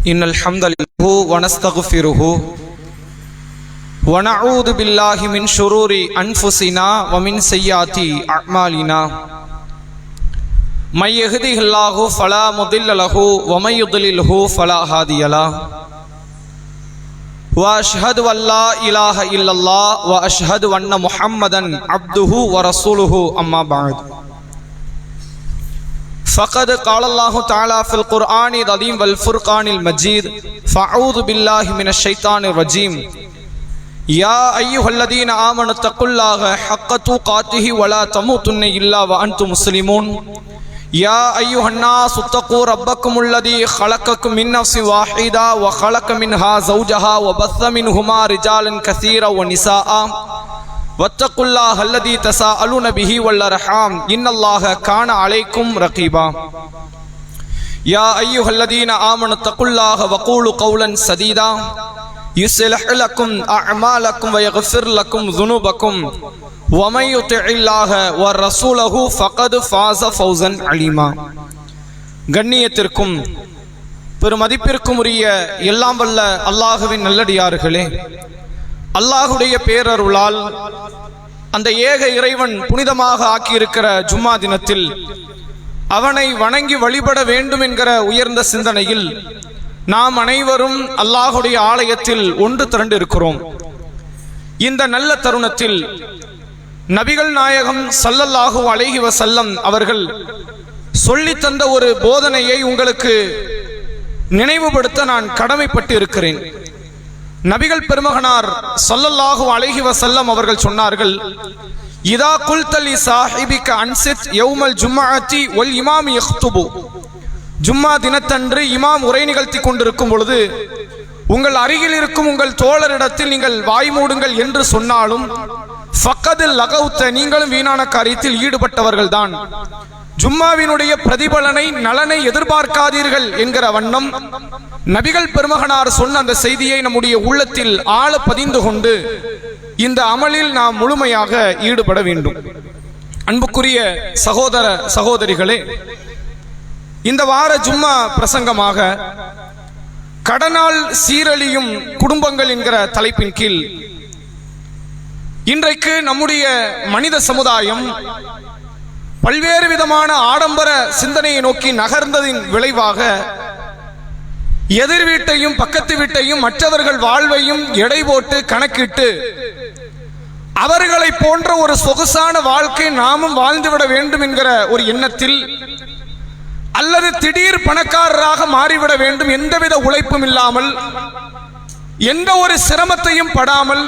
إن الحمد لله ونستغفره ونعوذ بالله من شرور أنفسنا ومن سيئات أعمالنا من يهده الله فلا مضل له ومن يضلله فلا هادي له وأشهد أن لا إله إلا الله وأشهد أن محمدا عبده ورسوله أما بعد فقد قال الله تعالى في القرآن العظيم والفرقان المجيد فأعوذ بالله من الشيطان الرجيم يا أيها الذين آمنوا اتقوا الله حق تقاته ولا تموتن إلا وأنتم مسلمون يا أيها الناس اتقوا ربكم الذي خلقكم من نفس واحدة وخلق منها زوجها وبث منهما رجالا كثيرا ونساء واتقوا الله الذي تساءلون به والأرحام إن الله كان عليكم رقيبا يا أيها الذين آمنوا اتقوا الله وقولوا قولا سديدا يصلح لكم أعمالكم ويغفر لكم ذنوبكم ومن يطع الله ورسوله فقد فاز فوزا عليما. கண்ணியத்திற்கும் பெருமதிப்பிற்கும் உரிய எல்லாம் வல்ல அல்லாஹுவின் நல்லடியார்களே, அல்லாஹுடைய பேரருளால் அந்த ஏக இறைவன் புனிதமாக ஆக்கியிருக்கிற ஜும்மா தினத்தில் அவனை வணங்கி வழிபட வேண்டும் என்கிற உயர்ந்த சிந்தனையில் நாம் அனைவரும் அல்லாஹுடைய ஆலயத்தில் ஒன்று திரண்டு இருக்கிறோம். இந்த நல்ல தருணத்தில் நபிகள் நாயகம் ஸல்லல்லாஹு அலைஹி வஸல்லம் அவர்கள் சொல்லித் தந்த ஒரு போதனையை உங்களுக்கு நினைவுபடுத்த நான் கடமைப்பட்டு இருக்கிறேன். நபிகள் பெருமகனார் ஸல்லல்லாஹு அலைஹி வஸல்லம் அவர்கள் சொன்னார்கள், இதா குல்தலி சாஹிபிக அன்சித் யௌமல் ஜும்ஆத்தி வல் இமாம் யக்துபு. ஜும்மா தினத்தன்று இமாம் உரை நிகழ்த்தி கொண்டிருக்கும் பொழுது உங்கள் அருகில் இருக்கும் உங்கள் தோழரிடத்தில் நீங்கள் வாய் மூடுங்கள் என்று சொன்னாலும் ஃபக்கதில் லகவுத்த, நீங்களும் வீணான காரியத்தில் ஈடுபட்டவர்கள் தான். ஜும்மாவினுடைய பிரதிபலனை நலனை எதிர்பார்க்காதீர்கள் என்கிற வண்ணம் நபிகள் பெருமகனார் சொன்ன அந்த செய்தியை நம்முடைய உள்ளத்தில் ஆழ பதிந்து கொண்டு இந்த அமலில் நாம் முழுமையாக ஈடுபட வேண்டும். அன்புக்குரிய சகோதர சகோதரிகளே, இந்த வார ஜும்மா பிரசங்கமாக கடனால் சீரழியும் குடும்பங்கள் என்கிற தலைப்பின் கீழ் இன்றைக்கு நம்முடைய மனித சமுதாயம் பல்வேறு விதமான ஆடம்பர சிந்தனையை நோக்கி நகர்ந்ததின் விளைவாக எதிர் வீட்டையும் பக்கத்து வீட்டையும் மற்றவர்கள் வாழ்வையும் எடை போட்டு கணக்கிட்டு அவர்களை போன்ற ஒரு சொகுசான வாழ்க்கை நாமும் வாழ்ந்துவிட வேண்டும் என்கிற ஒரு எண்ணத்தில் அல்லது திடீர் பணக்காரராக மாறிவிட வேண்டும், எந்தவித உழைப்பும் இல்லாமல் எந்த ஒரு சிரமத்தையும் படாமல்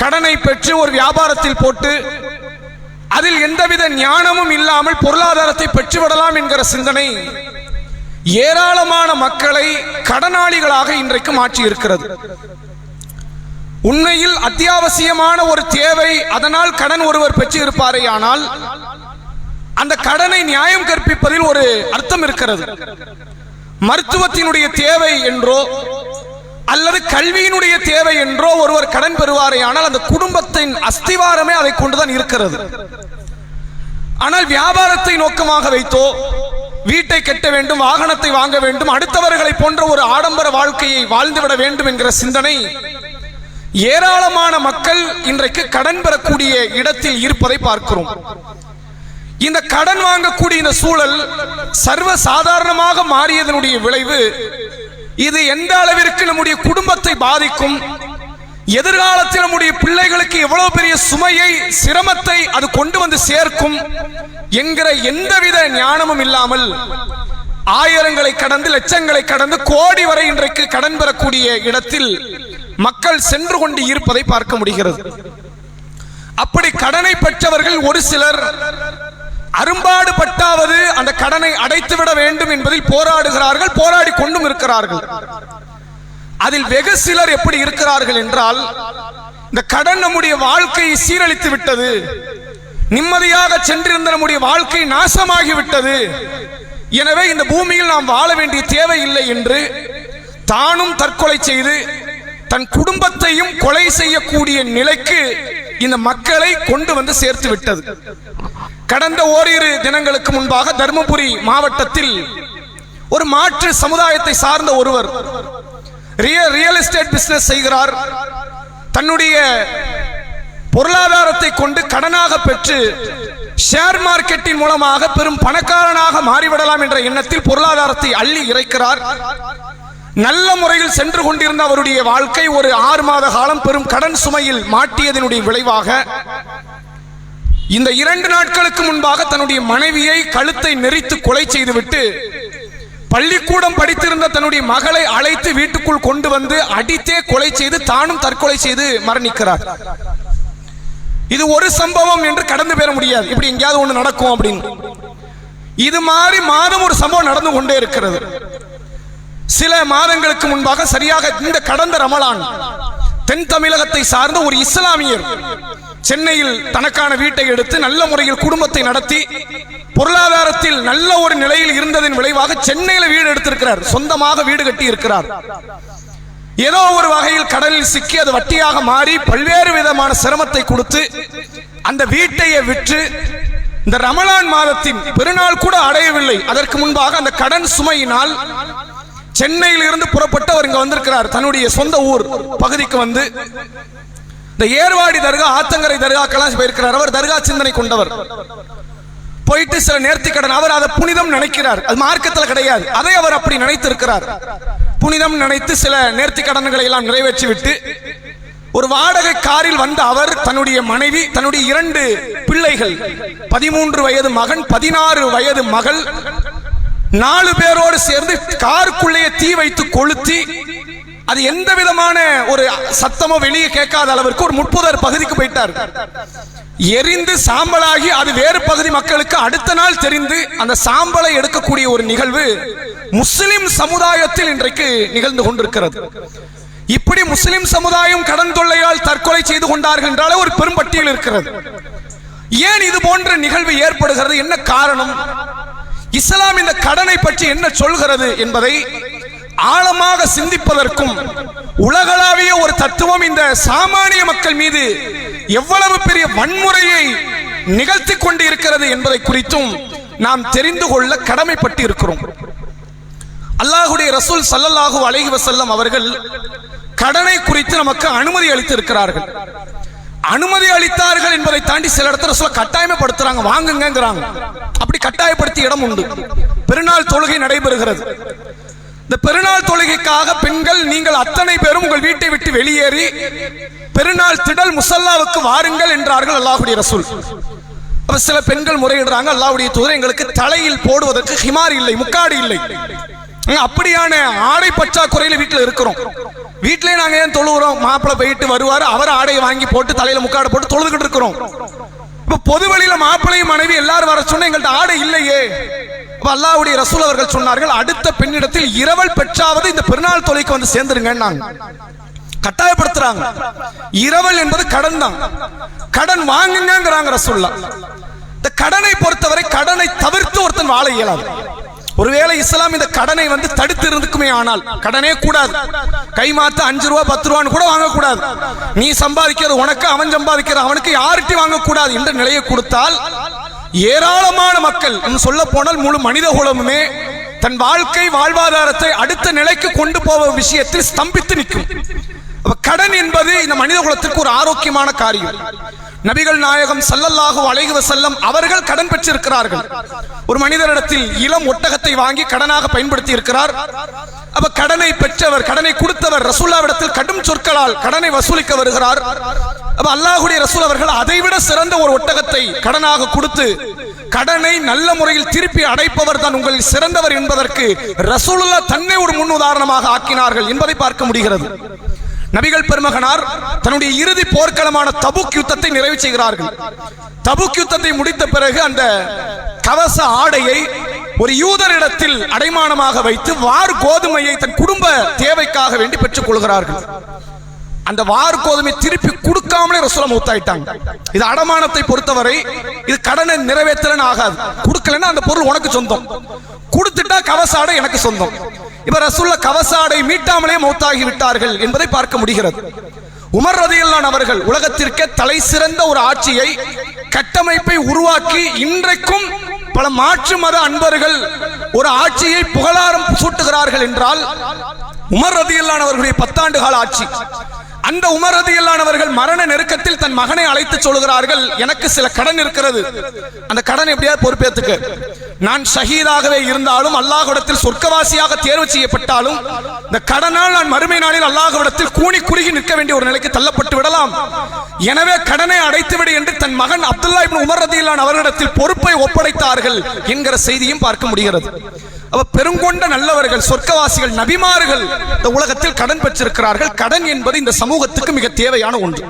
கடனை பெற்று ஒரு வியாபாரத்தில் போட்டு அதில் எந்தவித ஞானமும் இல்லாமல் பொருளாதாரத்தை பெற்றுவிடலாம் என்கிற சிந்தனை ஏராளமான மக்களை கடனாளிகளாக இன்றைக்கு மாற்றி இருக்கிறது. உண்மையில் அத்தியாவசியமான ஒரு தேவை, அதனால் கடன் ஒருவர் பெற்று இருப்பாரே, ஆனால் அந்த கடனை நியாயம் கற்பிப்பதில் ஒரு அர்த்தம் இருக்கிறது. மருத்துவத்தினுடைய தேவை என்றோ அல்லது கல்வியினுடைய தேவை என்றோ ஒருவர் கடன் பெறுவாரே, ஆனால் அந்த குடும்பத்தின் அஸ்திவாரமே அதை கொண்டுதான் இருக்கிறது. ஆனால் வியாபாரத்தை நோக்கமாக வைத்தோ வீட்டை கட்ட வேண்டும், வாகனத்தை வாங்க வேண்டும், அடுத்தவர்களை போன்ற ஒரு ஆடம்பர வாழ்க்கையை வாழ்ந்துவிட வேண்டும் என்கிற சிந்தனை ஏராளமான மக்கள் இன்றைக்கு கடன் பெறக்கூடிய இடத்தில் இருப்பதை பார்க்கிறோம். இந்த கடன் வாங்கக்கூடிய இந்த சூழல் சர்வ சாதாரணமாக மாறியதனுடைய விளைவு இது எந்த அளவிற்கு நம்முடைய குடும்பத்தை பாதிக்கும், எதிர்காலத்தில் நம்முடைய பிள்ளைகளுக்கு எவ்வளவு பெரிய சுமையை சிரமத்தை அது கொண்டு வந்து சேர்க்கும் என்கிற எந்தவித ஞானமும் இல்லாமல் ஆயிரங்களை கடந்து லட்சங்களை கடந்து கோடி வரை இன்றைக்கு கடன் பெறக்கூடிய இடத்தில் மக்கள் சென்று கொண்டு இருப்பதை பார்க்க முடிகிறது. அப்படி கடனை பெற்றவர்கள் ஒரு சிலர் அரும்பாடு பட்டாவது அந்த கடனை அடைத்துவிட வேண்டும் என்பதில் போராடுகிறார்கள், போராடி கொண்டும் இருக்கிறார்கள். அதில் வெகு சிலர் எப்படி இருக்கிறார்கள் என்றால், இந்த கடன் நம்முடைய வாழ்க்கையை சீரழித்து விட்டது, நிம்மதியாக சென்றிருந்த நம்முடைய வாழ்க்கை நாசமாகிவிட்டது, எனவே இந்த பூமியில் நாம் வாழ வேண்டிய தேவையில்லை என்று தானும் தற்கொலை செய்து தன் குடும்பத்தையும் கொலை செய்யக்கூடிய நிலைக்கு இந்த மக்களை கொண்டு வந்து சேர்த்து விட்டது. கடந்த ஓரிரு தினங்களுக்கு முன்பாக தர்மபுரி மாவட்டத்தில் ஒரு மாற்று சமுதாயத்தை சார்ந்த ஒருவர் ரியல் எஸ்டேட் பிசினஸ் செய்கிறார். தன்னுடைய பொருளாதாரத்தை கொண்டு கடனாக பெற்று ஷேர் மார்க்கெட்டின் மூலமாக பெரும் பணக்காரனாக மாறிவிடலாம் என்ற எண்ணத்தில் பொருளாதாரத்தை அள்ளி இறைக்கிறார். நல்ல முறையில் சென்று கொண்டிருந்த அவருடைய வாழ்க்கை ஒரு 6 மாத காலம் பெரும் கடன் சுமையில் மாட்டியதனுடைய விளைவாக இந்த 2 நாட்களுக்கு முன்பாக தன்னுடைய மனைவியை கழுத்தை நெரித்து கொலை செய்துவிட்டு பள்ளிக்கூடம் படித்திருந்த தன்னுடைய மகளை அழைத்து வீட்டுக்குள் கொண்டு வந்து அடித்தே கொலை செய்து தானும் தற்கொலை செய்து மரணிக்கிறார். இது ஒரு சம்பவம் என்று கடந்து பெற முடியாது. இப்படி எங்கேயாவது ஒன்று நடக்கும் அப்படின்னு. இது மாதிரி மாதம் ஒரு சம்பவம் நடந்து கொண்டே இருக்கிறது. சில மாதங்களுக்கு முன்பாக சரியாக இந்த கடந்த ரமலான் தென் தமிழகத்தை சார்ந்த ஒரு இஸ்லாமியர் சென்னையில் தனக்கான வீட்டை எடுத்து நல்ல முறையில் குடும்பத்தை நடத்தி பொருளாதாரத்தில் நல்ல ஒரு நிலையில் இருந்ததன் விளைவாக சென்னையில் வீடு எடுத்திருக்கிறார். சொந்தமாக வீடு கட்டி இருக்கிறார். ஏதோ ஒரு வகையில் கடலில் சிக்கி அது வட்டியாக மாறி பல்வேறு விதமான சிரமத்தை கொடுத்து அந்த வீட்டையை விற்று இந்த ரமலான் மாதத்தின் பெருநாள் கூட அடையவில்லை. அதற்கு முன்பாக அந்த கடன் சுமையினால் சென்னையில் இருந்து புறப்பட்டு அவர் இங்க வந்திருக்கிறார். தன்னுடைய சொந்த ஊர் பகுதிக்கு வந்து இந்த ஏர்வாடி தர்கா, ஆத்தங்கரை தர்காக்கெல்லாம் போயிருக்கிறார். அவர் தர்கா சிந்தனை கொண்டவர். போயிட்டு சில நேர்த்தி கடன், அவர் அதை புனிதம் நினைக்கிறார். அது மார்க்கத்தில் கிடையாது. அதை அவர் அப்படி நினைத்திருக்கிறார். புனிதம் நினைத்து சில நேர்த்தி கடன்களை எல்லாம் நிறைவேற்றி விட்டு ஒரு வாடகை காரில் வந்த அவர் தன்னுடைய மனைவி, தன்னுடைய 2 பிள்ளைகள், 13 வயது மகன், 16 வயது மகள், 4 பேரோடு சேர்ந்து காருக்குள்ளேயே தீ வைத்து கொளுத்தி அது எந்த விதமான ஒரு சத்தமோ வெளியே கேட்காத அளவிற்கு ஒரு முட்புதர் பகுதிக்கு போயிட்டார். எரிந்து சாம்பலாகி அது வேறு பகுதி மக்களுக்கு அடுத்த நாள் தெரிந்து அந்த சாம்பலை எடுக்கக்கூடிய ஒரு நிகழ்வு முஸ்லிம் சமுதாயத்தில் இன்றைக்கு நிகழ்ந்து கொண்டிருக்கிறது. இப்படி முஸ்லிம் சமுதாயம் கடன் தொல்லையால் தற்கொலை செய்து கொண்டார்கள் என்றாலே ஒரு பெரும்பட்டியல் இருக்கிறது. ஏன் இது போன்ற நிகழ்வு ஏற்படுகிறது? என்ன காரணம்? இஸ்லாம் இந்த கடனை பற்றி என்ன சொல்கிறது என்பதை ஆழமாக சிந்திப்பதற்கும் உலகளாவிய ஒரு தத்துவம் இந்த சாமானிய மக்கள் மீது எவ்வளவு பெரிய வன்முறையை நிகழ்த்தி கொண்டு இருக்கிறது என்பதை குறித்தும் நாம் தெரிந்து கொள்ள கடமைப்பட்டு இருக்கிறோம். அல்லாஹ்வுடைய ரசூல் ஸல்லல்லாஹு அலைஹி வஸல்லம் அவர்கள் கடனை குறித்து நமக்கு அனுமதி அளித்து இருக்கிறார்கள். அனுமதி அளித்தார்கள் என்பதை தாண்டி சில இடத்துல சொல்ல கட்டாயப்படுத்துறாங்க, வாங்குங்கிறாங்க. அப்படி கட்டாயப்படுத்திய இடம் உண்டு. பெருநாள் தொழுகை நடைபெறுகிறது. இந்த பெருநாள் தொழுகைக்காக பெண்கள் நீங்கள் அத்தனை பேரும் உங்கள் வீட்டை விட்டு வெளியேறி பெருநாள் திடல் முசல்லாவுக்கு வாருங்கள் என்றார்கள் அல்லாஹ்வுடைய ரசூல். அப்ப சில பெண்கள் முறையிடுறாங்க, அல்லாஹ்வுடைய தூதர், எங்களுக்கு தலையில் போடுவதற்கு ஹிமார் இல்லை, முக்காடு இல்லை. அப்படியான ஆடை பற்றாக்குறையில வீட்டில் இருக்கிறோம். வீட்டிலே நாங்க ஏன் தொழுகிறோம்? மாப்பிள்ளை போயிட்டு வருவாரு, அவர் ஆடையை வாங்கி போட்டு தலையில முக்காடு போட்டு தொழுதுகிட்டு இருக்கிறோம். இப்ப பொது வழியில மாப்பிள்ளையும் மனைவி எல்லாரும் வர சொன்னா எங்கள்கிட்ட ஆடை இல்லையே. அல்லாஹ்வுடைய ரசூல் அவர்கள் சொன்னார்கள், அடுத்த பெண்ணிடத்தில் இரவல் பெற்றாவது இந்த பெருநாள் தொழுகைக்கு வந்து சேர்ந்துருங்க. கட்டாயப்படுத்துறாங்க. இரவல் என்பது கடன் தான். கடன் வாங்குங்கிறாங்க ரசூலுல்லாஹ். இந்த கடனை பொறுத்தவரை கடனை தவிர்த்து ஒருத்தன் வாழ இயலாது. ஒருவேளை இஸ்லாம் இந்த கடனை வந்து தடுத்து இருந்துக்குமே ஆனால், கடனே கூடாது, கைமாத்த 5 ரூபா 10 ரூபான்னு கூட வாங்கக்கூடாது, நீ சம்பாதிக்கிறது உனக்கு, அவன் சம்பாதிக்கிறது அவனுக்கு, யார்கிட்டையும் வாங்கக்கூடாது என்ற நிலையை கொடுத்தால் ஏராளமான மக்கள், சொல்ல போனால் முழு மனித குலமுமே தன் வாழ்க்கை வாழ்வாதாரத்தை அடுத்த நிலைக்கு கொண்டு போவ விஷயத்தில் ஸ்தம்பித்து நிற்கும். கடன் என்பது இந்த மனித குலத்திற்கு ஒரு ஆரோக்கியமான காரியம். நபிகள் நாயகம் ஸல்லல்லாஹு அலைஹி வஸல்லம் அவர்கள் கடன் பெற்றிருக்கிறார்கள். ஒரு மனிதரிடத்தில் இளம் ஒட்டகத்தை வாங்கி கடனாக பயன்படுத்தி இருக்கிறார். அப்ப கடனை பெற்றவர், கடனை கொடுத்தவர் ரசூலுல்லாஹ்விடத்தில் கடும் சொற்களால் கடனை வசூலிக்க வருகிறார். அப்ப அல்லாஹ்வுடைய ரசூல் அவர்கள் அதைவிட சிறந்த ஒரு ஒட்டகத்தை கடனாக கொடுத்து கடனை நல்ல முறையில் திருப்பி அடைப்பவர் தான் உங்களில் சிறந்தவர் என்பதற்கு ரசூலுல்லாஹ் தன்னை ஒரு முன் உதாரணமாக ஆக்கினார்கள் என்பதை பார்க்க முடிகிறது. நபிகள் பெருமகனார் தன்னுடைய இறுதி போர்க்களமான தபுக் யுத்தத்தை நிறைவு செய்கிறார்கள். தபுக் யுத்தத்தை முடித்த பிறகு அந்த கவச ஆடையை ஒரு யூதரிடத்தில் அடைமானமாக வைத்து வார் கோதுமையை தன் குடும்ப தேவைக்காக வேண்டி பெற்றுக் கொள்கிறார்கள். அந்த வார் கோதுமை திருப்பி கொடுக்காமலே ரசூலுல்லாஹ் மௌத்தாயிட்டாங்க. இது அடமானத்தை பொறுத்தவரை இது கடனை நிறைவேற்றலன்னு ஆகாது. கொடுக்கலன்னா அந்த பொருள் உனக்கு சொந்தம், கொடுத்துட்டா கவச ஆடை எனக்கு சொந்தம். இப்ப ரசூலுல்லாஹ் கவச ஆடை மீட்டாமலே மௌத்தாகி விட்டார்கள் என்பதை பார்க்க முடிகிறது. உமர் ரலியல்லாஹு அவர்கள் உலகத்திற்கே தலை சிறந்த ஒரு ஆட்சியை கட்டமைப்பை உருவாக்கி இன்றைக்கும் பல மாற்று மத அன்பர்கள் ஒரு ஆட்சியை புகழாரம் சூட்டுகிறார்கள் என்றால் உமர் ரலியல்லாஹு அவர்களுடைய 10 ஆண்டு கால ஆட்சி. அந்த உமர் ரலியல்லாஹு அவர்கள் மரண நெருக்கத்தில் தன் மகனை அழைத்து சொல்கிறார்கள், எனக்கு சில கடன் இருக்கிறது, அந்த கடன் எப்படியாவது பொறுப்பேற்றுக்க. நான் ஷஹீதாகவே இருந்தாலும் அல்லாஹ்விடத்தில் சொர்க்கவாசியாக தேர்வு செய்யப்பட்டாலும் இந்த கடனால் நான் மறுமை நாளில் அல்லாஹ்விடத்தில் கூனி குறுகி நிற்க வேண்டிய ஒரு நிலைக்கு தள்ளப்பட்டு விடலாம். எனவே கடனை அடைத்துவிடு என்று தன் மகன் அப்துல்லா இப்னு உமர் ரலியல்லாஹு அவர்களிடத்தில் பொறுப்பை ஒப்படைத்தார்கள் என்கிற செய்தியும் பார்க்க முடிகிறது. அவ பெருங்கொண்ட நல்லவர்கள், சொர்க்கவாசிகள், நபிமார்கள் இந்த உலகத்தில் கடன் பெற்றிருக்கிறார்கள். கடன் என்பது இந்த சமூகத்துக்கு மிக தேவையான ஒன்று.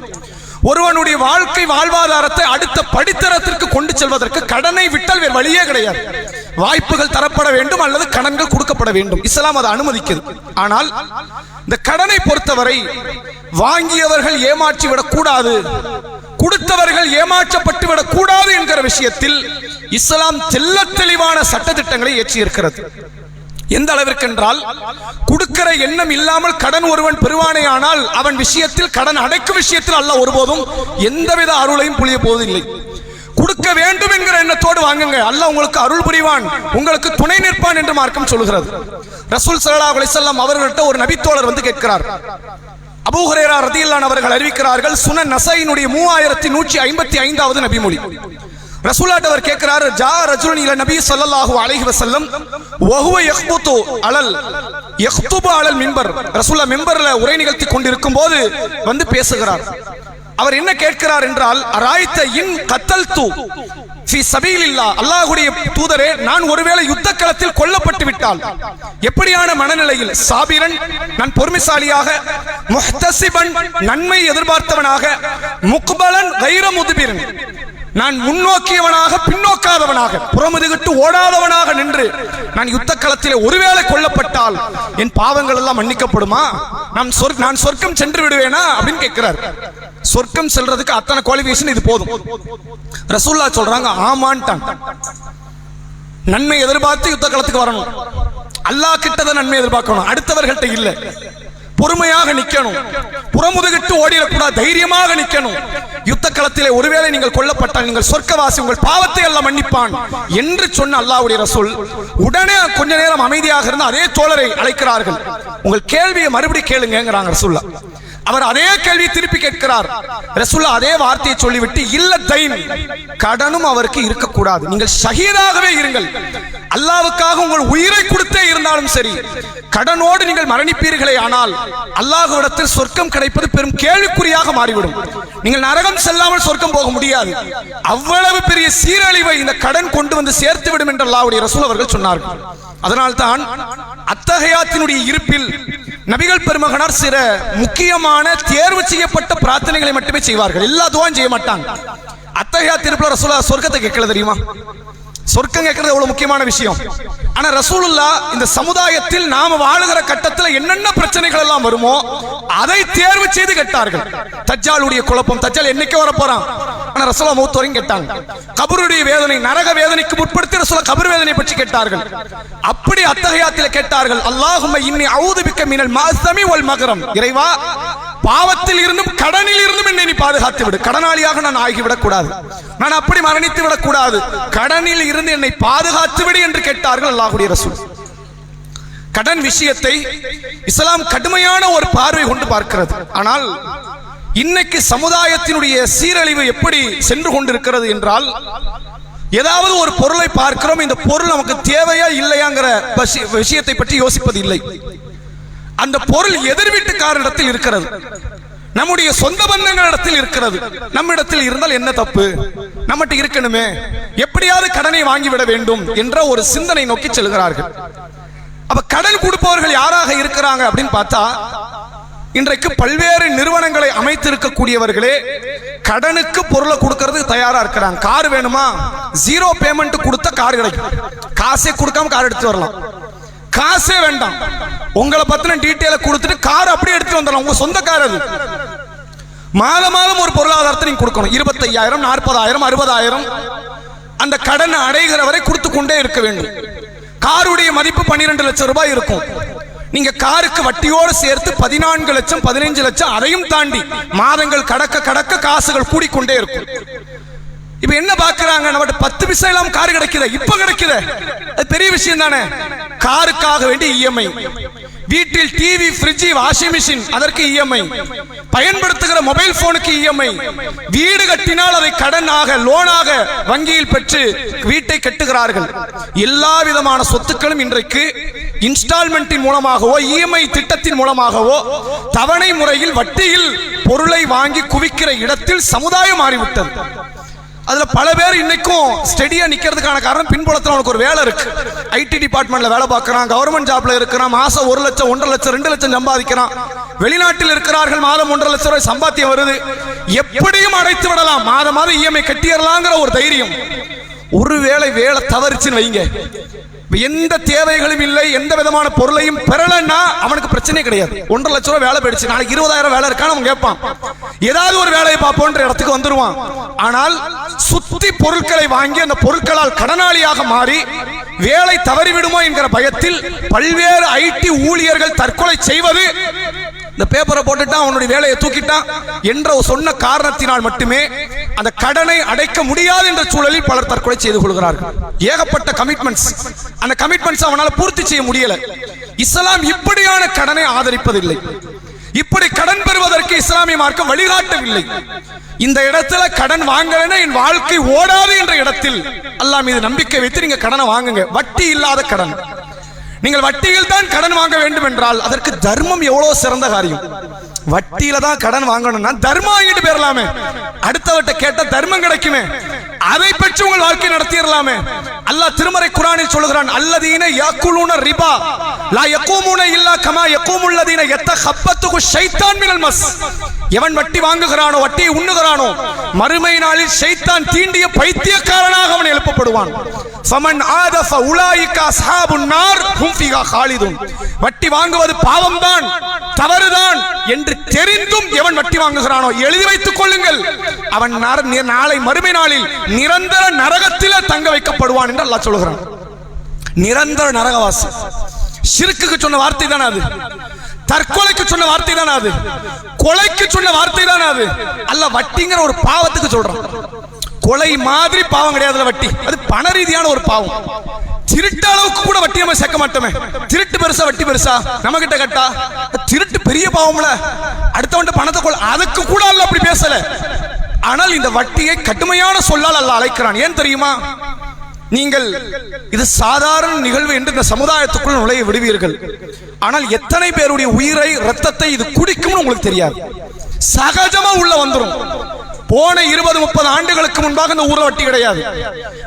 ஒருவனுடைய வாழ்க்கை வாழ்வாதாரத்தை அடுத்த படித்தரத்திற்கு கொண்டு செல்வதற்கு கடனை விட்டால் வேறு வழியே கிடையாது. வாய்ப்புகள் தரப்பட வேண்டும் அல்லது கடன்கள் கொடுக்கப்பட வேண்டும். இஸ்லாம் அதை அனுமதிக்கிறது. ஆனால் இந்த கடனை பொறுத்தவரை வாங்கியவர்கள் ஏமாற்றி விடக்கூடாது, கொடுத்தவர்கள் ஏமாற்றப்பட்டு விடக்கூடாது என்கிற விஷயத்தில் இஸ்லாம் தெள்ள தெளிவான சட்டத்திட்டங்களை இயற்றி இருக்கிறது. எந்த அளவிற்கு என்றால், கொடுக்கிற எண்ணம் இல்லாமல் கடன் ஒருவன் பெறுவானே ஆனால் அவன் விஷயத்தில், கடன் அடைக்கும் விஷயத்தில் அல்லாஹ் ஒருபோதும் எந்தவித அருளையும் புரிய போவதில்லை. கொடுக்க வேண்டும் என்கிற எண்ணத்தோடு வாங்குங்க, அல்லாஹ் உங்களுக்கு அருள் புரிவான், உங்களுக்கு துணை நிற்பான் என்று மார்க்கம் சொல்கிறது. ரசூல் ஸல்லல்லாஹு அலைஹி வஸல்லம் அவர்கள்ட்ட ஒரு நபித்தோழர் வந்து கேட்கிறார். அபூ ஹுரைரா ரலியல்லாஹு அவர்கள் அறிவிக்கிறார்கள், சுனன் நஸாயினுடைய 3155வது நபிமொழி. ரசூலுல்லாஹ் அவர் கேட்கிறார், ஜா ரஜுலுன் இல நபி ஸல்லல்லாஹு அலைஹி வஸல்லம் வஹுவ யக்புது அலல் யக்துபு அலல் மிம்பர். ரசூலுல்லாஹ் மிம்பர்ல உரை நிகழ்த்தி கொண்டிருக்கும் போது வந்து பேசுகிறார். அவர் என்ன கேட்கிறார் என்றால், அராய்த இன் கத்தல்து ஃபீ சபீலில்லாஹ், அல்லாஹ்வுடைய தூதரே, நான் ஒருவேளை யுத்த களத்தில் கொல்லப்பட்டு விட்டால் எப்படியான மனநிலையில்? சாபிரன், நான் பொறுமைசாலியாக, முஹ்தஸிபன், நன்மை எதிர்பார்த்தவனாக, முக்பலன் கைர முதுபிரன், நான் முன்னோக்கியவனாக பின்னோக்காதவனாக, புறமுதுகிட்டு ஓடாதவனாக நின்று நான் யுத்த களத்திலே ஒருவேளை கொல்லப்பட்டால் என் பாவங்கள் எல்லாம் மன்னிக்கப்படுமா? நான் சொர்க்கம் சென்று விடுவேனா அப்படின்னு கேட்கிறார். சொர்க்கம் செல்றதுக்கு அத்தனை குவாலிஃபிகேஷன் இது போதும். ரசூலுல்லாஹ் சொல்றாங்க, ஆமான்ட்டான். நன்மை எதிர்பார்த்து யுத்த களத்துக்கு வரணும், அல்லாஹ் கிட்டதான் நன்மை எதிர்பார்க்கணும், அடுத்தவர்கள்ட்ட இல்ல. பொறுமையாக நிக்கணும், புறமுதுகிட்டு ஓடிடக்கூடாது, தைரியமாக நிக்கணும். யுத்த களத்திலே ஒருவேளை நீங்கள் கொல்லப்பட்டால் நீங்கள் சொர்க்கவாசி, உங்கள் பாவத்தை எல்லாம் மன்னிப்பான் என்று சொன்ன அல்லாஹ்வுடைய ரசூல் உடனே கொஞ்ச நேரம் அமைதியாக இருந்து அதே தோழரை அழைக்கிறார்கள். உங்கள் கேள்வியை மறுபடி கேளுங்கிறாங்க ரசூலுல்லாஹ். அவர் அதே கேள்வியை திருப்பி கேட்கிறார். ரசூலுல்லாஹ் அதே வார்த்தையை சொல்லிவிட்டு, இல்ல தைன், கடனும் அவருக்கு இருக்கக்கூடாது, நீங்கள் ஷஹீதாகவே இருங்கள், அல்லாஹ்வுக்காக உங்கள் உயிரை கொடுத்தே இருந்தாலும் சரி, கடனோடு நீங்கள் மரணிப்பீர்களே ஆனால் அல்லாஹ்விடத்தில் சொர்க்கம் கிடைப்பது பெரும் கேள்விக்குறியாக மாறிவிடும். நீங்கள் நரகம் செல்லாமல் சொர்க்கம் போக முடியாது. அவ்வளவு பெரிய சீரழிவை இந்த கடன் கொண்டு வந்து சேர்த்து விடும் என்று அல்லாஹ்வுடைய ரசூல் அவர்கள் சொன்னார்கள். அதனால்தான் அத்தஹியாத்தினுடைய இருப்பில் நபிகள் பெருமகனார் சில முக்கியமான தேர்வு செய்யப்பட்ட பிரார்த்தனைகளை மட்டுமே செய்வார்கள், எல்லா துஆவும் செய்ய மாட்டாங்க. அத்தஹியாத் இருப்பில் ரசூலுல்லாஹ் சொர்க்கத்தை கேட்கல தெரியுமா? சொர்க்கம் கேட்கிறது எவ்வளவு முக்கியமான விஷயம். ஆனா ரசூலுல்லாஹ் இந்த சமுதாயத்தில் நாம வாழுகிற கட்டத்தில் என்னென்ன பிரச்சனைகள் எல்லாம் வருமோ அதை தேர்வு செய்து கேட்டார்கள். தஜ்ஜாலுடைய குழப்பம், தஜ்ஜால் என்னைக்கு வர போறான், ஆனா ரசூலுல்லாஹ் மௌத் வரைக்கும் கேட்டாங்க. கபருடைய வேதனை, நரக வேதனைக்கு முற்படுத்தி ரசூலுல்லாஹ் கபர் வேதனை பற்றி கேட்டார்கள். அப்படி அத்தஹியாத்தில் கேட்டார்கள், அல்லாஹும்ம இன்னி அஊது பிக்க மினல் மஅஸமி வல் மக்ரம், இறைவா பாவத்தில் இருந்தும் கடனில் இருந்தும் என்னை நீ பாதுகாத்து விடு, கடனாளியாக நான் ஆகிவிடக் கூடாது, நான் அப்படி மரணித்து விடக் கூடாது, கடனில் இருந்து என்னை பாதுகாத்து விடு என்று கேட்டார்கள் அல்லாஹ்வுடைய ரசூல். கடன் விஷயத்தை இஸ்லாம் கடுமையான ஒரு பார்வை கொண்டு பார்க்கிறது. ஆனால் இன்னைக்கு சமுதாயத்தினுடைய சீரழிவு எப்படி சென்று கொண்டிருக்கிறது என்றால், ஏதாவது ஒரு பொருளை பார்க்கிறோம், இந்த பொருள் நமக்கு தேவையா இல்லையாங்கிற விஷயத்தை பற்றி யோசிப்பது இல்லை. அந்த பொருள் எதிர் வீட்டுக்காரிடத்தில் இருக்கிறது, நம்முடைய சொந்த பந்தங்களிடத்தில் இருக்கிறது, நம்மிடத்தில் இருந்தால் என்ன தப்பு, நம்மகிட்ட இருக்கணுமே, எப்படியாவது கடனை வாங்கிவிட வேண்டும் என்ற ஒரு சிந்தனை நோக்கி செல்கிறார்கள். அப்ப கடன் கொடுப்பவர்கள் யாராக இருக்கிறாங்க அப்படின்னு பார்த்தா, இன்றைக்கு பல்வேறு நிறுவனங்களை அமைத்திருக்கக்கூடியவர்களே கடனுக்கு பொருளை கொடுக்கறதுக்கு தயாரா இருக்கிறாங்க. கார் வேணுமா, 0 பேமெண்ட் கொடுத்த கார் கிடைக்கும், காசே கொடுக்காம கார் எடுத்து வரலாம். காசே வேண்டாம், உங்களை பத்தின டீட்டெயில கொடுத்துட்டு கார் அப்படியே எடுத்துட்டு வந்துடலாம், உங்க சொந்த கார் அது. மாதம் மாதம் ஒரு பொருளாதாரத்தை நீங்க கொடுக்கணும், 25,000, 40,000, 60,000, அந்த கடன் அடைகிற வரை கொடுத்து கொண்டே இருக்க வேண்டும். காருடைய மதிப்பு 12 லட்சம் ரூபாய் இருக்கும். நீங்க காருக்கு வட்டியோடு சேர்த்து 14 லட்சம் 15 லட்சம், அதையும் தாண்டி மாதங்கள் கடக்க கடக்க காசுகள் கூடிக்கொண்டே இருக்கும். இப்ப என்ன பாக்குறாங்க, நம்மகிட்ட 10 பைசா இல்லாம கார் கிடைக்குது, இப்ப கிடைக்குது, அது பெரிய விஷயம் தானே. காருக்காக வேண்டி இஎம்ஐ, வீட்டில் டிவி, ஃப்ரிட்ஜ், வாஷிங் மிஷின் அதற்கு இஎம்ஐ, பயன்படுத்துகிற மொபைல் போனுக்கு இஎம்ஐ, வீடு கட்டினால் அதை கடனாக லோனாக வங்கியில் பெற்று வீட்டை கட்டுகிறார்கள். எல்லா விதமான சொத்துக்களும் இன்றைக்கு இன்ஸ்டால்மெண்டின் மூலமாகவோ இஎம்ஐ திட்டத்தின் மூலமாகவோ தவணை முறையில் வட்டியில் பொருளை வாங்கி குவிக்கிற இடத்தில் சமுதாயம் மாறிவிட்டது. அதுல பல பேர் இன்னைக்கும் ஸ்டெடியா நிக்கிறதுக்கான காரணம், பின்புலத்துல அவனுக்கு ஒரு வேலை இருக்கு, ஐடி டிபார்ட்மெண்ட்ல வேலை பார்க்கறான், கவர்மெண்ட் ஜாப்ல இருக்கிறான், மாசம் 1 லட்சம் 1.5 லட்சம் 2 லட்சம் சம்பாதிக்கிறான், வெளிநாட்டில் இருக்கிறார்கள், மாதம் 1.5 லட்சம் ரூபாய் சம்பாத்தியம் வருது, எப்படியும் அடைத்து விடலாம், மாதம் மாதம் இஎம்ஐ கட்டிடலாங்கிற ஒரு தைரியம். ஒருவேளை வேலை தவறுச்சுன்னு வைங்க, எந்த தேவைகளும் இல்லை, எந்த விதமான பொருளையும் பெறலன்னா அவனுக்கு பிரச்சனை கிடையாது. 1.5 லட்சம் ரூபாய் வேலை போயிடுச்சு, நாளைக்கு 20,000 வேலை இருக்கான்னு அவன் கேட்பான், ஏதாவது ஒரு வேலையை பார்ப்போன்ற இடத்துக்கு வந்துருவான். ஆனால் சுத்தி பொருட்களை வாங்கி அந்த பொருட்களால் கடனாளியாக மாறி வேலை தவறிவிடுமோ என்கிற பயத்தில் பல்வேறு ஐடி ஊழியர்கள் தற்கொலை செய்வது, இந்த பேப்பரை போட்டுட்டான் அவனுடைய வேலையை தூக்கிட்டான் என்ற சொன்ன காரணத்தினால் மட்டுமே அந்த கடனை அடைக்க முடியாது என்ற சூழலில் பலர் தற்கொலை செய்து கொள்கிறார்கள். ஏகப்பட்ட கமிட்மெண்ட்ஸ், அந்த கமிட்மெண்ட்ஸ் அவனால பூர்த்தி செய்ய முடியல. இஸ்லாம் இப்படியான கடனை ஆதரிப்பதில்லை, இப்படி கடன் பெறுவதற்கு இஸ்லாமிய மார்க்கம் வழிகாட்டவில்லை. இந்த இடத்துல கடன் வாங்கலன்னா என் வாழ்க்கை ஓடாது என்ற இடத்தில் அல்லாஹ் மீது நம்பிக்கை வைத்து நீங்க கடனை வாங்குங்க. வட்டி இல்லாத கடன், நீங்கள் வட்டியில் தான் கடன் வாங்க வேண்டும் என்றால் அதற்கு தர்மம் எவ்வளவு சிறந்த காரியம். வட்டியில தான் கடன் வாங்கணும்னா தர்மம் வாங்கிட்டு போயிடலாமே, அடுத்தவட்ட கேட்ட தர்மம் கிடைக்குமே, அதை பெற்று உங்கள் வாழ்க்கை நடத்திடலாமே. அல்லாஹ் திருமறை குர்ஆனில் சொல்கிறான், அல்லதீன யாக்குலூன ரிபா லா யகூமுன இல்லா கமா யகூமுல்லதீன யத்தகப்பத்துஹு ஷைத்தான் மினல் மஸ். எவன் வட்டி வாங்குகிறானோ, வட்டியை உண்ணுகிறானோ, மறுமை நாளில் ஷைத்தான் தீண்டிய பைத்தியக்காரனாக அவன் எழுப்பப்படுவான். ஃபமன் ஆதஃப உலாயிக அஸ்ஹாபுன் நார் ஹும் ஃபீஹா காலிதுன். வட்டி வாங்குவது பாவம்தான், தவறுதான் என்று தெரிந்தும் எவன் வட்டி வாங்குகிறானோ எழுதி வைத்துக் கொள்ளுங்கள், அவன் நாளை மறுமை நாளில் நிரந்தர நரகத்திலே தங்க வைக்கப்படுவான் என்று அல்லாஹ் சொல்கிறான். நிரந்தர நரகவாசி. ஷிர்க்குக்கு சொன்ன வார்த்தை தானே அது, தற்கொலைக்கு சொன்ன வார்த்தை தானே அது, கொலைக்கு சொன்ன வார்த்தை தானே அது. அல்லாஹ் வட்டிங்கிற ஒரு பாவத்துக்கு சொல்றான். கொலை மாதிரி பாவம் கிடையாது வட்டி, அது பண ரீதியான ஒரு பாவம். திருட்டு அளவுக்கு கூட வட்டி நம்ம சேர்க்க மாட்டோமே. திருட்டு பெருசா வட்டி பெருசா? நம்ம கிட்ட கட்டா திருட்டு பெரிய பாவம்ல, அடுத்தவன் பணத்தை கொள்ள, அதுக்கு கூட அல்ல அப்படி பேசல. ஆனால் இந்த வட்டியை கடுமையான சொல்லால் அல்லாஹ் அழைக்கிறான். ஏன் தெரியுமா? நீங்கள் இது சாதாரண நிகழ்வு என்று இந்த சமுதாயத்துக்குள் நுழைய விடுவீர்கள், ஆனால் எத்தனை பேருடைய உயிரை ரத்தத்தை இது குடிக்கும்னு உங்களுக்கு தெரியாது. சகஜமா உள்ள வந்துரும். போன 20-30 ஆண்டுகளுக்கு முன்பாக இந்த ஊர்ல வட்டி கிடையாது.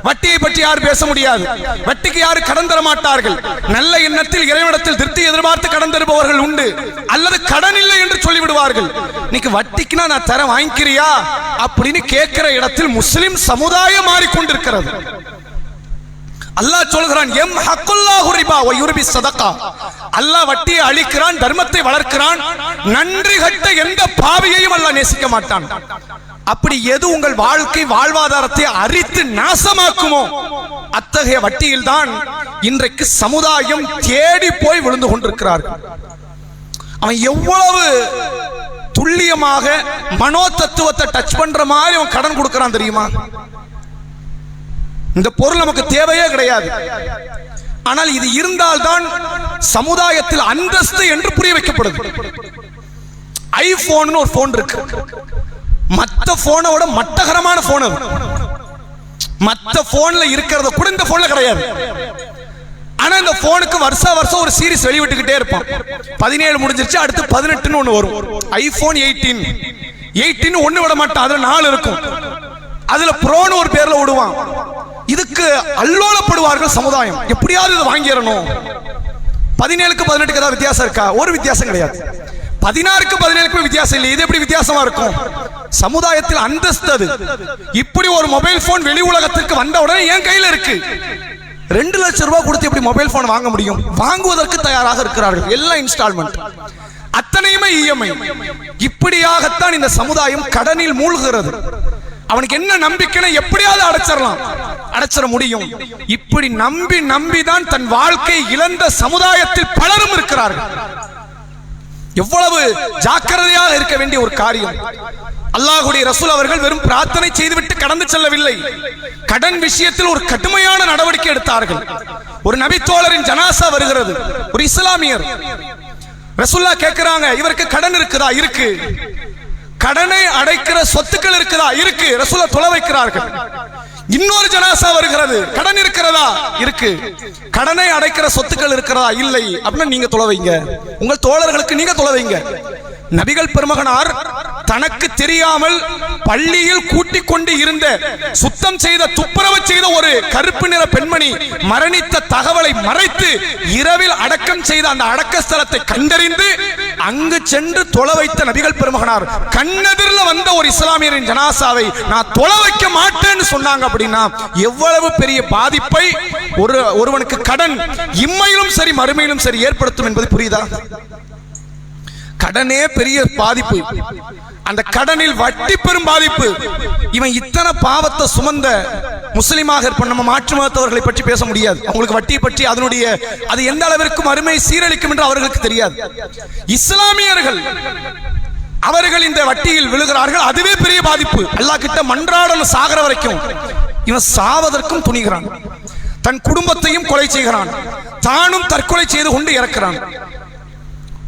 வட்டியை பற்றி யாரும் பேச முடியாது, வட்டிக்கு யாரும் கடன் தர மாட்டார்கள். நல்ல எண்ணத்தில் இறைவனிடத்தில் திருப்தி எதிர்பார்த்து கடன் தருபவர்கள் உண்டு, அல்லது கடன் இல்லை என்று சொல்லிவிடுவார்கள். இன்னைக்கு வட்டிக்குனா நான் தர வாங்கிக்கிறியா அப்படின்னு கேட்கிற இடத்தில் முஸ்லிம் சமுதாயம் மாறிக்கொண்டிருக்கிறது. அல்லாஹ் சொல்கிறான், எம் ஹக்குல்லாஹு ரிபா வ யுர்பி ஸதகா. அல்லாஹ் வட்டியை அழிக்கிறான், தர்மத்தை வளர்க்கிறான். நன்றி கட்ட எந்த பாவியையும் அல்லாஹ் நேசிக்க மாட்டான். அப்படி எது உங்கள் வாழ்க்கை வாழ்வாதாரத்தை அரித்து நாசமாக்குமோ அத்தகைய வட்டியில் தான் இன்றைக்கு சமுதாயம் தேடி போய் விழுந்து கொண்டிருக்கிறார்கள். அவன் எவ்வளவு துல்லியமாக மனோ தத்துவத்தை டச் பண்ற மாதிரி அவன் கடன் கொடுக்கிறான் தெரியுமா? இந்த பொருள் நமக்கு தேவையே கிடையாது, ஆனால் இது இருந்தால்தான் சமுதாயத்தில் அந்தஸ்து என்று புரிய வைக்கப்படுது. ஐபோன் ஒரு போன் இருக்கு, மற்ற போனோட மட்டகரமான போன் அது. மற்ற போன்ல இருக்கிறத கூட இந்த போன்ல கிடையாது. ஆனா இந்த போனுக்கு வருஷம் ஒரு சீரிஸ் வெளிவிட்டுக்கிட்டே இருப்பான். 17 முடிஞ்சிருச்சு, அடுத்து 18 ஒண்ணு வரும். ஐபோன் 18 ஒண்ணு விட மாட்டான், அதுல 4 இருக்கும். அதுல ப்ரோன்னு ஒரு பேர்ல விடுவான். இதுக்கு அல்லோலப்படுவார்கள் சமுதாயம், எப்படியாவது இதை வாங்கிடணும். 17க்கு 18க்கு ஏதாவது வித்தியாசம் இருக்கா? ஒரு வித்தியாசம் கிடையாது. 16க்கு 17க்கு வித்தியாசம் இல்லை. இது எப்படி வித்தியாசமா இருக்கும்? சமுதாயத்தில் அந்தஸ்து அது. இப்படி ஒரு மொபைல் போன் வெளி உலகத்திற்கு வந்த உடனே என் கையில இருக்கு, 2 லட்சம் ரூபாய் கொடுத்து எப்படி மொபைல் போன் வாங்க முடியும்? வாங்குவதற்கு தயாராக இருக்கிறார்கள். எல்லாம் இன்ஸ்டால்மெண்ட், அத்தனையுமே இஎம்ஐ. இப்படியாகத்தான் இந்த சமுதாயம் கடனில் மூழ்கிறது. அவனுக்கு என்ன நம்பிக்கை? எப்படியாவது அடைச்சிட முடியும். இப்படி நம்பி நம்பிதான் தன் வாழ்க்கை இழந்த சமுதாயத்தில் பலரும் இருக்கிறார்கள். எவ்வளவு ஜாக்கிரதையாக இருக்க வேண்டிய ஒரு காரியம். அல்லாஹ்வுடைய ரசூல் அவர்கள் வெறும் பிரார்த்தனை செய்துவிட்டு கடந்து செல்லவில்லை. கடன் விஷயத்தில் ஒரு கடுமையான நடவடிக்கை எடுத்தார்கள். ஒரு நபி தோழரின் ஜனாசா வருகிறது, ஒரு இஸ்லாமியர். ரசூலுல்லாஹ் கேட்கிறாங்க, இவருக்கு கடன் இருக்குதா? இருக்கு. கடனை அடைக்கிற சொத்துக்கள் இருக்குதா? இருக்கு. ரசூலுல்லாஹ் தொலை வைக்கிறார்கள். இன்னொரு ஜனாசா வருகிறது, கடன் இருக்கிறதா? இருக்கு. கடனை அடைக்கிற சொத்துக்கள் இருக்கிறதா? இல்லை. அப்படின்னா நீங்க தொலை வைங்க, உங்கள் தோழர்களுக்கு நீங்க தொலை வைங்க. நபிகள் பெருமகனார் தனக்கு தெரியாமல் பள்ளியில் கூட்டிக் கொண்டு இருந்த சுத்தம் செய்த துப்புரவு செய்த ஒரு கருப்பு நிற பெண்மணி மரணித்த தகவலை மறைத்து இரவில் அடக்கம் செய்த அந்த அடக்க ஸ்தலத்தை கண்டறிந்து அங்கு சென்று தொலை வைத்த நபிகள் பெருமகனார் கண்ணெதிரில் வந்த ஒரு இஸ்லாமியரின் ஜனாசாவை நான் தொலை வைக்க மாட்டேன்னு சொன்னாங்க. அப்படின்னா எவ்வளவு பெரிய பாதிப்பை ஒருவனுக்கு கடன் இம்மையிலும் சரி மறுமையிலும் சரி ஏற்படுத்தும் என்பது புரியுதா? கடனே பெரிய பாதிப்பு, அந்த கடனில் வட்டி பெரும் பாதிப்பு. இவன் இத்தனை பாவத்தை சுமந்த முஸ்லிமாக இருப்ப நம்ம மாற்று மதத்தவர்களை பற்றி பேச முடியாது. அவங்களுக்கு வட்டியை பற்றி அதனுடைய அது எந்த அளவிற்கு மறுமை சீரழிக்கும் என்று அவர்களுக்கு தெரியாது. இஸ்லாமியர்கள் அவர்கள் இந்த வட்டியில் விழுகிறார்கள், அதுவே பெரிய பாதிப்பு. அல்லாஹ் கிட்ட மன்றாடணும் சாகர வரைக்கும். இவன் சாவதற்கும் துணிகிறான், தன் குடும்பத்தையும் கொலை செய்கிறான், தானும் தற்கொலை செய்து கொண்டு இறக்கிறான்.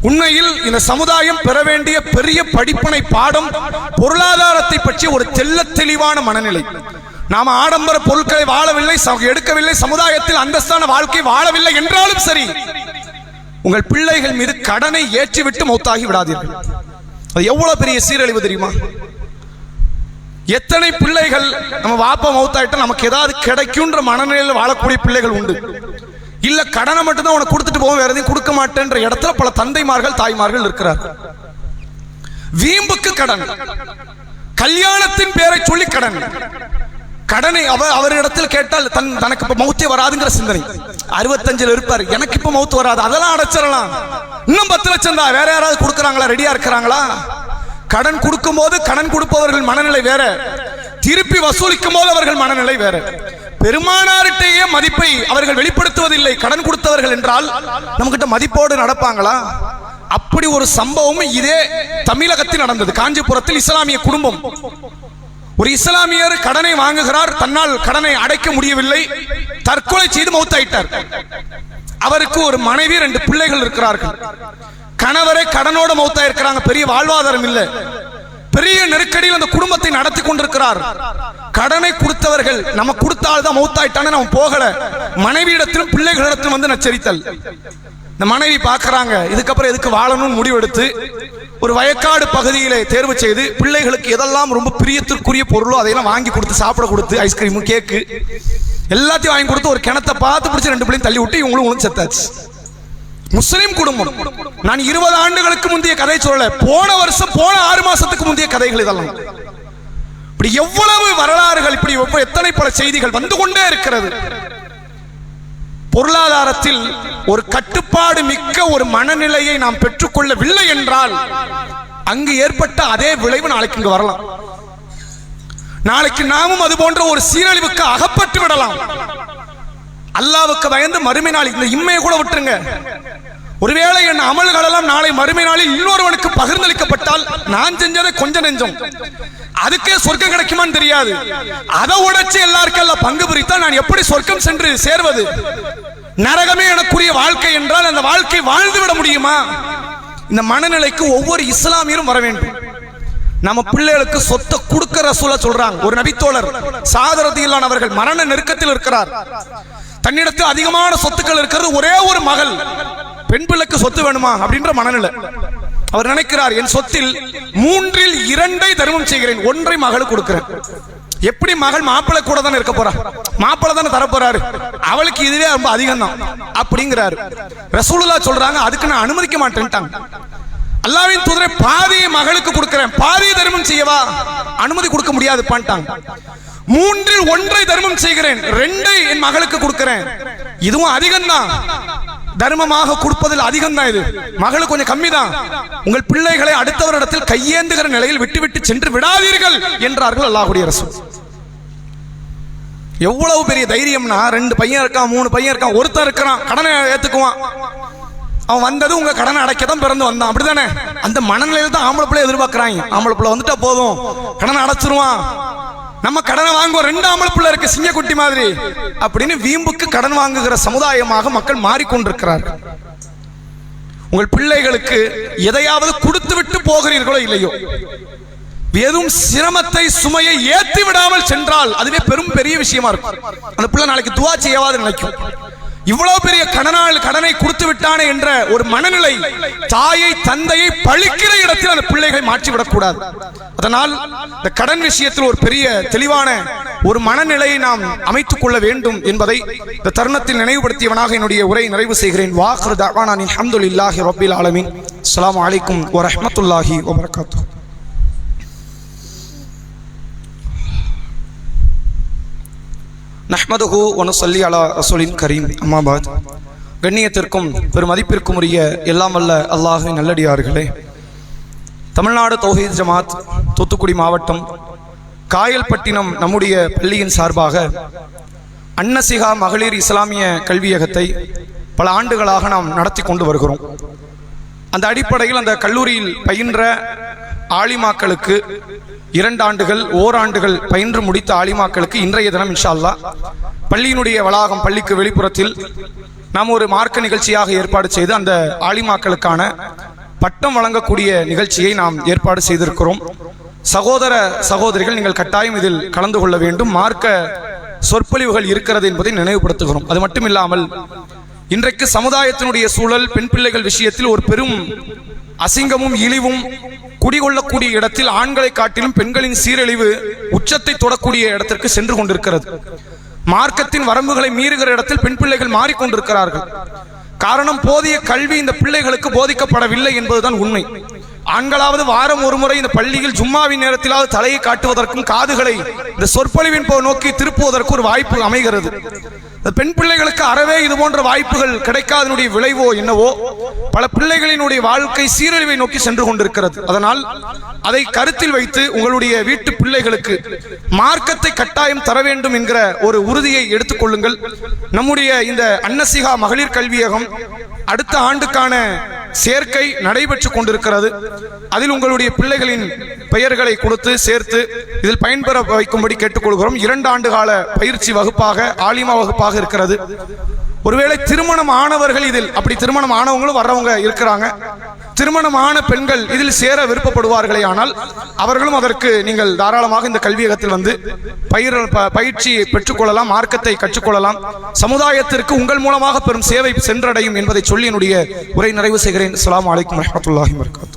உண்மையில் இந்த சமுதாயம் பெற வேண்டிய பெரிய படிப்பனை பாடம் பொருளாதாரத்தை பற்றி ஒரு தெள்ள தெளிவான மனநிலை. நாம ஆடம்பர பொருட்களை வாழவில்லை, எடுக்கவில்லை, சமுதாயத்தில் அந்தஸ்தான வாழ்க்கை வாழவில்லை என்றாலும் சரி, உங்கள் பிள்ளைகள் மீது கடனை ஏற்றிவிட்டு மௌத்தாகி விடாதீர்கள். அது எவ்வளவு பெரிய சீரழிவு தெரியுமா? எத்தனை பிள்ளைகள் நம்ம வாப்பா மௌத்தாயிட்டா நமக்கு ஏதாவது கிடைக்கும்ன்ற மனநிலையில் வாழக்கூடிய பிள்ளைகள் உண்டு. இல்ல கடனை மட்டும் தான் உனக்கு கொடுத்துட்டு போவோம், வேற எதையும் கொடுக்க மாட்டேன்ற இடத்துல பல தந்தைமார்கள் தாய்மார்கள் இருக்கிறார். வீம்புக்கு கடன், கல்யாணத்தின் பேரை சொல்லி கடன். கடனை அவரிடத்தில் கேட்டால் தனக்கு இப்ப மௌத்தே வராதுங்கிற சிந்தனை. 65 இருப்பார், எனக்கு இப்ப மௌத்து வராது, அதெல்லாம் அடைச்சிடலாம், இன்னும் 10 லட்சம் தான், வேற யாராவது கொடுக்கறாங்களா, ரெடியா இருக்கிறாங்களா? கடன் கொடுக்கும் போது கடன் கொடுப்பவர்கள் மனநிலை வேற, திருப்பி வசூலிக்கும் போது அவர்கள் மனநிலை வேற. பெருமானாரிட்டேயே மதிப்பை அவர்கள் வெளிப்படுத்துவதில்லை. கடன் கொடுத்தவர்கள் என்றால் நம்மகிட்ட மதிப்போடு நடப்பாங்களா? அப்படி ஒரு சம்பவம் இதே தமிழகத்தில் நடந்தது. காஞ்சிபுரத்தில் இஸ்லாமிய குடும்பம், ஒரு இஸ்லாமியர் கடனை வாங்குகிறார், தன்னால் கடனை அடைக்க முடியவில்லை, தற்கொலை செய்து மௌத்தாயிட்டார். அவருக்கு ஒரு மனைவி 2 பிள்ளைகள் இருக்கிறார்கள். கணவரை கடனோட மௌத்தாயிருக்கிறாங்க, பெரிய வாழ்வாதாரம் இல்லை, பெரிய நெருக்கடியில் அந்த குடும்பத்தை நடத்தி கொண்டிருக்கிறார். கடனை கொடுத்தவர்கள் நம்ம கொடுத்தால் தான் மௌத்தாயிட்டானே, நம்ம போகல, மனைவியிடத்திலும் பிள்ளைகளிடத்திலும் வந்து நச்சரித்தல். இந்த மனைவி பார்க்கறாங்க, இதுக்கப்புறம் எதுக்கு வாழணும்னு முடிவெடுத்து ஒரு வயக்காடு பகுதியிலே தேர்வு செய்து பிள்ளைகளுக்கு எதெல்லாம் ரொம்ப பிரியத்திற்குரிய பொருளோ அதையெல்லாம் வாங்கி கொடுத்து சாப்பிட கொடுத்து, ஐஸ்கிரீமு கேக்கு எல்லாத்தையும் வாங்கி கொடுத்து ஒரு கிணத்தை பார்த்து பிடிச்சி 2 பிள்ளையும் தள்ளி விட்டு இவங்களும் செத்தாச்சு. முஸ்லிம் குடும்பம். நான் 20 ஆண்டுகளுக்கு முந்தைய கதை சொல்லல, போன வருஷம் போன 6 மாசத்துக்கு முந்தைய கதைகள் இதெல்லாம். இப்படி எவ்வளவு வரலாறுகள், இப்படி எத்தனை பல செய்திகள் வந்து கொண்டே இருக்கிறது. பொருளாதாரத்தில் ஒரு கட்டுப்பாடு மிக்க ஒரு மனநிலையை நாம் பெற்றுக்கொள்ளவில்லை என்றால் அங்கு ஏற்பட்ட அதே விளைவு நாளைக்கு இங்கு வரலாம். நாளைக்கு நாமும் அது போன்ற ஒரு சீரழிவுக்கு அகப்பட்டு விடலாம். அல்லாஹ்வுக்கு பயந்து மறுமை நாள், இந்த இம்மையை கூட விட்டுருங்க, ஒருவேளை என் அமல்கள் எல்லாம் நாளை மறுமை நாளில் இன்னொருவனுக்கு பகிர்ந்தளிக்கப்பட்டால் நான் செஞ்சதை கொஞ்சம் நெஞ்சம், அதுக்கே சொர்க்கம் கிடைக்குமான்னு தெரியாது. அதை உடைச்சு எல்லாருக்கும் எல்லாம் பங்கு பிரித்தால் நான் எப்படி சொர்க்கம் சென்று சேர்வது? நரகமே எனக்குரிய வாழ்க்கை என்றால் அந்த வாழ்க்கை வாழ்ந்து விட முடியுமா? இந்த மனநிலைக்கு ஒவ்வொரு இஸ்லாமியரும் வர வேண்டும். நம்ம பிள்ளைகளுக்கு சொத்தை கொடுக்கிற ரசூலுல்லாஹ் சொல்றாங்க. ஒரு நபித்தோழர் சாத் ரலியல்லாஹு அவர்கள் மரண நெருக்கத்தில் இருக்கிறார். தன்னிடத்தில் அதிகமான சொத்துக்கள் இருக்கிறது, ஒரே ஒரு மகள், பெண் பிள்ளைக்கு சொத்து வேணுமா அப்படின்ற மனநிலை. அவர் நினைக்கிறார், என் சொத்தில் 3இல் 2 தர்மம் செய்கிறேன், 1 மகளுக்கு கொடுக்கிறேன். எப்படி மகள் மாப்பிள்ளை கூட தானே இருக்க போறா, மாப்பிள்ளை தானே தரப்போறாரு, அவளுக்கு இதுவே ரொம்ப அதிகம் தான் அப்படிங்கிறாரு. ரசூலுல்லாஹ் சொல்றாங்க, அதுக்கு நான் அனுமதிக்க மாட்டேன்ட்டாங்க. அல்லாஹ்வின் தூதரே, பாதியை மகளுக்கு கொடுக்கிறேன், பாதியை தர்மம் செய்யவா? அனுமதி கொடுக்க முடியாது பாண்டாங்க. 3இல் 1 தர்மம் செய்கிறேன், 2 என் மகளுக்கு கொடுக்கிறேன், இதுவும் அதிகம் தான், தர்மமாக கொடுப்பதில் அதிகம் தான், இது மகளுக்கு கொஞ்சம் கம்மி தான். உங்கள் பிள்ளைகளை அடுத்தவரிடத்தில் கையேந்துகிற நிலையில் விட்டு சென்று விடாதீர்கள் என்றார்கள் அல்லாஹ்வுடைய ரசூல். எவ்வளவு பெரிய தைரியம்னா, 2 பையன் இருக்கான், 3 பையன் இருக்கான், ஒருத்தர் இருக்கிறான் கடனை ஏத்துக்குவான், அவன் வந்தது உங்க கடனை அடைக்க தான் பிறந்து வந்தான், அப்படிதானே? அந்த மனநிலையில தான் ஆம்பளை பிள்ளை எதிர்பார்க்கிறாங்க. ஆம்பளை பிள்ளை வந்துட்டா போதும், கடனை அடைச்சிருவான், நம்ம கடனை வாங்குவோம், 2 ஆம்பளை பிள்ளை இருக்கு சிங்கக்குட்டி மாதிரி அப்படின்னு வீம்புக்கு கடன் வாங்குகிற சமுதாயமாக மக்கள் மாறிக்கொண்டிருக்கிறார்கள். உங்கள் பிள்ளைகளுக்கு எதையாவது கொடுத்து விட்டு போகிறீர்களோ இல்லையோ, எதுவும் சிரமத்தை சுமையை ஏற்றி விடாமல் சென்றால் அதுவே பெரிய விஷயமா இருக்கும். அந்த பிள்ளை நாளைக்கு துவா செய்யவாது நினைக்கும். இவ்வளவு பெரிய கடனை கொடுத்து விட்டானே என்ற ஒரு மனநிலை தாயை தந்தையை பழிக்கிற இடத்தில் அந்த பிள்ளைகளை மாற்றிவிடக் கூடாது. அதனால் இந்த கடன் விஷயத்தில் ஒரு பெரிய தெளிவான ஒரு மனநிலையை நாம் அமைத்துக் கொள்ள வேண்டும் என்பதை இந்த தருணத்தில் நினைவுபடுத்தியவனாக என்னுடைய உரையை நிறைவு செய்கிறேன். வாஹிரு தஅவானா அல்ஹம்துலில்லாஹி ரப்பில் ஆலமீன். அஸ்ஸலாமு அலைக்கும் வரஹ்மத்துல்லாஹி வபரகாத்துஹு. நஹ்மதுஹு வ நுஸல்லி அலா ரசூலின் கரீம். அம்மா பாத். கண்ணியத்திற்கும் பெருமதிப்பிற்கும் உரிய எல்லாம் வல்ல அல்லாஹ்வின் நல்லடியார்களே, தமிழ்நாடு தௌஹீத் ஜமாத் தூத்துக்குடி மாவட்டம் காயல்பட்டினம் நம்முடைய பள்ளியின் சார்பாக அன்னசிகா மகளிர் இஸ்லாமிய கல்வியகத்தை பல ஆண்டுகளாக நாம் நடத்தி கொண்டு வருகிறோம். அந்த அடிப்படையில் அந்த கல்லூரியில் பயின்ற ஆலிமாக்களுக்கு 2 ஆண்டுகள் ஓராண்டுகள் பயின்று முடித்த ஆலிமாக்களுக்கு இன்றைய தினம் இன்ஷா அல்லாஹ் பள்ளியினுடைய வளாகம், பள்ளிக்கு வெளிப்புறத்தில் நாம் ஒரு மார்க்க நிகழ்ச்சியாக ஏற்பாடு செய்து அந்த ஆலிமாக்களுக்கான பட்டம் வழங்கக்கூடிய நிகழ்ச்சியை நாம் ஏற்பாடு செய்திருக்கிறோம். சகோதர சகோதரிகள், நீங்கள் கட்டாயம் இதில் கலந்து கொள்ள வேண்டும். மார்க்க சொற்பொழிவுகள் இருக்கிறது என்பதை நினைவுபடுத்துகிறோம். அது மட்டுமில்லாமல் இன்றைக்கு சமுதாயத்தினுடைய சூழல் பெண் பிள்ளைகள் விஷயத்தில் ஒரு பெரும் அசிங்கமும் இழிவும் குடிகொள்ளக்கூடிய இடத்தில் ஆண்களை காட்டிலும் பெண்களின் சீரழிவு உச்சத்தை தொடக்கூடிய இடத்திற்கு சென்று கொண்டிருக்கிறது. மார்க்கத்தின் வரம்புகளை மீறுகிற இடத்தில் பெண் பிள்ளைகள் மாறிக்கொண்டிருக்கிறார்கள். காரணம், போதிய கல்வி இந்த பிள்ளைகளுக்கு போதிக்கப்படவில்லை என்பதுதான் உண்மை. ஆண்களாவது வாரம் ஒரு முறை இந்த பள்ளியில் ஜும்மாவின் நேரத்திலாவது தலையை காட்டுவதற்கும் காதுகளை இந்த சொற்பொழிவின் நோக்கி திருப்புவதற்கு ஒரு வாய்ப்பு அமைகிறது. பெண் பிள்ளைகளுக்கு அறவே இது போன்ற வாய்ப்புகள் கிடைக்காதனுடைய விளைவோ என்னவோ பல பிள்ளைகளினுடைய வாழ்க்கை சீரழிவை நோக்கி சென்று கொண்டிருக்கிறது. அதனால் அதை கருத்தில் வைத்து உங்களுடைய வீட்டு பிள்ளைகளுக்கு மார்க்கத்தை கட்டாயம் தர வேண்டும் என்கிற ஒரு உறுதியை எடுத்துக் கொள்ளுங்கள். நம்முடைய இந்த அன்னசிகா மகளிர் கல்வியகம் அடுத்த ஆண்டுக்கான சேர்க்கை நடைபெற்றுக் கொண்டிருக்கிறது. அதில் உங்களுடைய பிள்ளைகளின் பெயர்களை கொடுத்து சேர்த்து இதில் பயன்பெற வைக்கும்படி கேட்டுக்கொள்கிறோம். 2 ஆண்டு கால பயிற்சி வகுப்பாக, ஆலிமா வகுப்பாக இருக்கிறது. ஒருவேளை திருமணம் ஆனவர்கள் இதில், அப்படி திருமணம் ஆனவங்களும் வர்றவங்க இருக்கிறாங்க, திருமணமான பெண்கள் இதில் சேர விருப்பப்படுவார்களே ஆனால் அவர்களும் அதற்கு நீங்கள் தாராளமாக இந்த கல்வியகத்தில் வந்து பயிற்சியை பெற்றுக்கொள்ளலாம், மார்க்கத்தை கற்றுக்கொள்ளலாம். சமுதாயத்திற்கு உங்கள் மூலமாக பெரும் சேவை சென்றடையும் என்பதை சொல்லி என்னுடைய உரை நிறைவு செய்கிறேன். அஸ்ஸலாமு அலைக்கும் வரஹ்மத்துல்லாஹி வபரகாத்துஹு.